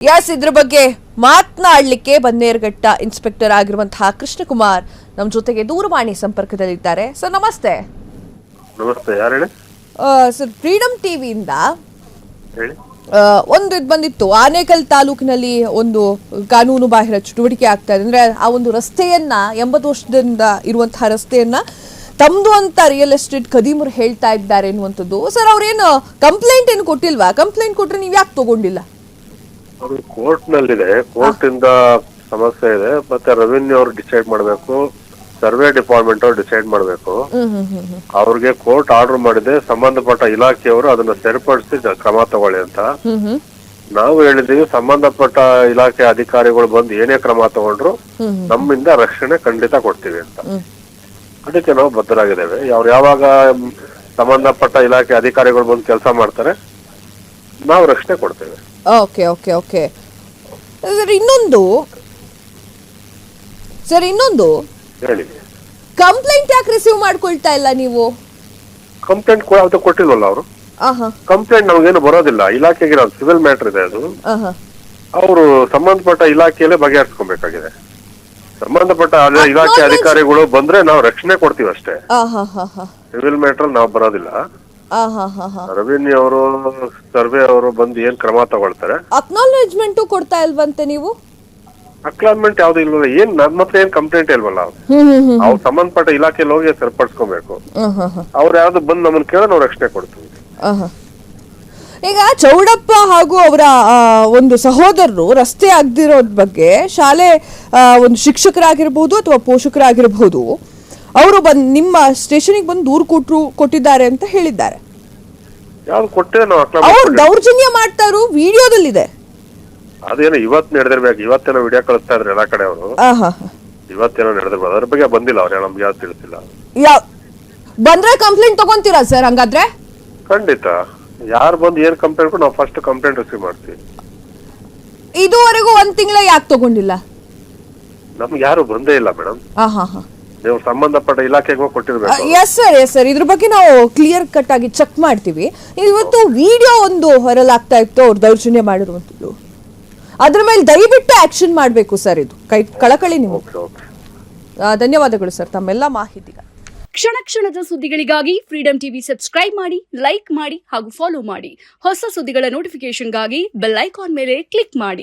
ಇದ್ರ ಬಗ್ಗೆ ಮಾತನಾಡಲಿಕ್ಕೆ ಬನ್ನೇರುಘಟ್ಟ ಇನ್ಸ್ಪೆಕ್ಟರ್ ಆಗಿರುವಂತಹ ಕೃಷ್ಣಕುಮಾರ್ ನಮ್ಮ ಜೊತೆಗೆ ದೂರವಾಣಿ ಸಂಪರ್ಕದಲ್ಲಿದ್ದಾರೆ. ಸರ್ ನಮಸ್ತೆ. ನಮಸ್ತೆ, ಯಾರು ಹೇಳಿ? ಸರ್ ಫ್ರೀಡಮ್ ಟಿವಿಯಿಂದ ಹೇಳಿ. ಒಂದು ಇದು ಬಂದಿತ್ತು, ಆನೇಕಲ್ ತಾಲೂಕಿನಲ್ಲಿ ಒಂದು ಕಾನೂನು ಬಾಹಿರ ಚಟುವಟಿಕೆ ಆಗ್ತಾ ಇದೆ. ಅಂದ್ರೆ ಆ ಒಂದು ರಸ್ತೆಯನ್ನ 80 ವರ್ಷದಿಂದ ಇರುವಂತಹ ರಸ್ತೆಯನ್ನ ತಮ್ದು ಅಂತ ರಿಯಲ್ ಎಸ್ಟೇಟ್ ಖದೀಮರು ಹೇಳ್ತಾ ಇದ್ದಾರೆ ಎನ್ನುವಂಥದ್ದು. ಸರ್ ಅವ್ರೇನು ಕಂಪ್ಲೇಂಟ್ ಏನು ಕೊಟ್ಟಿಲ್ವಾ? ಕಂಪ್ಲೇಂಟ್ ಕೊಟ್ರೆ ನೀವು ಯಾಕೆ ತಗೊಂಡಿಲ್ಲ? ಅದು ಕೋರ್ಟ್ ನಲ್ಲಿದೆ, ಕೋರ್ಟ್ ಇಂದ ಸಮಸ್ಯೆ ಇದೆ. ಮತ್ತೆ ರೆವಿನ್ಯೂ ಅವ್ರು ಡಿಸೈಡ್ ಮಾಡಬೇಕು, ಸರ್ವೆ ಡಿಪಾರ್ಟ್ಮೆಂಟ್ ಅವ್ರು ಡಿಸೈಡ್ ಮಾಡಬೇಕು. ಅವ್ರಿಗೆ ಕೋರ್ಟ್ ಆರ್ಡರ್ ಮಾಡಿದೆ, ಸಂಬಂಧಪಟ್ಟ ಇಲಾಖೆಯವರು ಅದನ್ನ ಸರಿಪಡಿಸಿ ಕ್ರಮ ತಗೊಳ್ಳಿ ಅಂತ. ನಾವು ಹೇಳಿದೀವಿ, ಸಂಬಂಧಪಟ್ಟ ಇಲಾಖೆ ಅಧಿಕಾರಿಗಳು ಬಂದು ಏನೇ ಕ್ರಮ ತಗೊಂಡ್ರು ನಮ್ಮಿಂದ ರಕ್ಷಣೆ ಖಂಡಿತ ಕೊಡ್ತೀವಿ ಅಂತ. ಅದಕ್ಕೆ ನಾವು ಬದ್ಧರಾಗಿದ್ದೇವೆ. ಅವ್ರು ಯಾವಾಗ ಸಂಬಂಧಪಟ್ಟ ಇಲಾಖೆ ಅಧಿಕಾರಿಗಳು ಬಂದು ಕೆಲಸ ಮಾಡ್ತಾರೆ, ನಾವು ರಕ್ಷಣೆ ಕೊಡ್ತೇವೆ. ಓಕೆ ಓಕೆ ಓಕೆ ಸರ್, ಇನ್ನೊಂದು ಹೇಳಿ. ಕಂಪ್ಲೇಂಟ್ ಯಾಕೆ ರಿಸೀವ್ ಮಾಡ್ಕೊಳ್ತಾ ಇಲ್ಲ ನೀವು? ಕಂಪ್ಲೇಂಟ್ ಕೊಟ್ಟಿಲ್ವಲ್ಲ ಅವರು. ಕಂಪ್ಲೇಂಟ್ ನಮಗೇನು ಬರೋದಿಲ್ಲ, ಇಲಾಖೆಗೆ ಸಿವಿಲ್ ಮ್ಯಾಟರ್ ಇದೆ. ಅದು ಅವರು ಸಂಬಂಧಪಟ್ಟ ಇಲಾಖೆಯಲ್ಲೇ ಬಗೆಹರಿಸ್ಕೊಬೇಕಾಗಿದೆ. ಸಂಬಂಧಪಟ್ಟ ಇಲಾಖೆ ಅಧಿಕಾರಿಗಳು ಬಂದ್ರೆ ನಾವು ರಕ್ಷಣೆ ಕೊಡ್ತೀವಿ ಅಷ್ಟೇ. ಸಿವಿಲ್ ಮ್ಯಾಟರ್ ನಾವು ಬರೋದಿಲ್ಲ. ರೆವಿನ್ಯೂ ಅವರು, ಸರ್ವೆ ಅವರು ಬಂದು ಏನ್ ಕ್ರಮ ತಗೊಳ್ತಾರೆ. ಅಕ್ನಾಲೇಜ್ಮೆಂಟ್ ಕೊಡ್ತಾ ಇಲ್ವಂತೆ ನೀವು? ಅಕ್ನಾಲೇಜ್ಮೆಂಟ್ ಯಾವ್ದು ಇಲ್ವಲ್ಲ. ಏನ್ ನಮ್ಮ ಹತ್ರ ಏನ್ ಕಂಪ್ಲೇಂಟ್ ಇಲ್ವಲ್ಲ. ಅವ್ರು ಸಂಬಂಧಪಟ್ಟ ಇಲಾಖೆಯಲ್ಲಿ ಹೋಗಿ ಸರಿಪಡಿಸ್ಕೊಬೇಕು. ಅವ್ರು ಯಾವ್ದು ಬಂದು ನಮ್ಮನ್ನ ಕೇಳ ನಾವು ರಕ್ಷಣೆ ಕೊಡ್ತೀವಿ. ಈಗ ಚೌಡಪ್ಪ ಹಾಗೂ ಅವರ ಒಂದು ಸಹೋದರರು ರಸ್ತೆ ಆಗದಿರೋದ್ ಬಗ್ಗೆ ಶಾಲೆ ಒಂದು ಶಿಕ್ಷಕರಾಗಿರ್ಬಹುದು ಅಥವಾ ಪೋಷಕರಾಗಿರ್ಬಹುದು, ಅವರು ನಿಮ್ಮ ಸ್ಟೇಷನ್ಗೆ ಬಂದು ದೂರು ಕೊಟ್ಟಿದ್ದಾರೆ ಅಂತ ಹೇಳಿದ್ದಾರೆ. ಯಾವ್ದು ಕೊಟ್ಟೆ ನಾವು ಅವ್ರು ದೌರ್ಜನ್ಯ ಮಾಡ್ತಾ ಇರೋ ವಿಡಿಯೋದಲ್ಲಿದೆ. ಅದೇನೋ ಇವತ್ತು ನಡೆದಿರ್ಬೇಕು. ಇವತ್ತೇನೋ ವಿಡಿಯೋ ಕಳಿಸ್ತಾ ಇದ್ರೆ ಎಲ್ಲಾ ಕಡೆ ಅವರು. ಇವತ್ತೇನೋ ನಡೆದಿರ್ಬೋದು, ಅದ್ರ ಬಗ್ಗೆ ಬಂದಿಲ್ಲ ಅವ್ರು, ನಮ್ಗೆ ಯಾವ್ದು ತಿಳಿಸಿಲ್ಲ. ಬಂದ್ರೆ ಕಂಪ್ಲೇಂಟ್ ತಗೊಂತೀರಾ ಸರ್? ಹಂಗಾದ್ರೆ ಖಂಡಿತ. ಯಾರು ಬಂದು ಏನ್ ಕಂಪ್ಲೇಂಟ್ ನಾವು ಫಸ್ಟ್ ಕಂಪ್ಲೇಂಟ್ ರಿಸೀವ್ ಮಾಡ್ತೀವಿ. ಇದುವರೆಗೂ 1 ತಿಂಗಳ ಯಾಕೆ ತಗೊಂಡಿಲ್ಲ? ನಮ್ಗೆ ಯಾರು ಬಂದೇ ಇಲ್ಲ ಮೇಡಮ್. ನೀವು ಸಂಬಂಧಪಟ್ಟ ಇಲಾಖೆಗೆ ಕೊಟ್ಟಿರ್ಬೇಕು. ಎಸ್ ಸರ್, ಇದ್ರ ಬಗ್ಗೆ ನಾವು ಕ್ಲಿಯರ್ ಕಟ್ ಆಗಿ ಚೆಕ್ ಮಾಡ್ತೀವಿ. ಇವತ್ತು ವಿಡಿಯೋ ಒಂದು ವೈರಲ್ ಆಗ್ತಾ ಇತ್ತು, ಅವ್ರು ದೌರ್ಜನ್ಯ ಮಾಡಿರುವಂತದ್ದು. ಅದ್ರ ಮೇಲೆ ದಯವಿಟ್ಟು ಆಕ್ಷನ್ ಮಾಡಬೇಕು ಸರ್. ಇದು ಕಳಕಳಿ ನೀವು. ಧನ್ಯವಾದಗಳು ಸರ್ ತಮ್ಮೆಲ್ಲ ಮಾಹಿತಿಗೆ. ಕ್ಷಣ ಕ್ಷಣದ ಸುದ್ದಿಗಳಿಗಾಗಿ ಫ್ರೀಡಂ ಟಿವಿ ಸಬ್ಸ್ಕ್ರೈಬ್ ಮಾಡಿ, ಲೈಕ್ ಮಾಡಿ ಹಾಗೂ ಫಾಲೋ ಮಾಡಿ. ಹೊಸ ಸುದ್ದಿಗಳ ನೋಟಿಫಿಕೇಶನ್ಗಾಗಿ ಬೆಲ್ ಐಕಾನ್ ಮೇಲೆ ಕ್ಲಿಕ್ ಮಾಡಿ.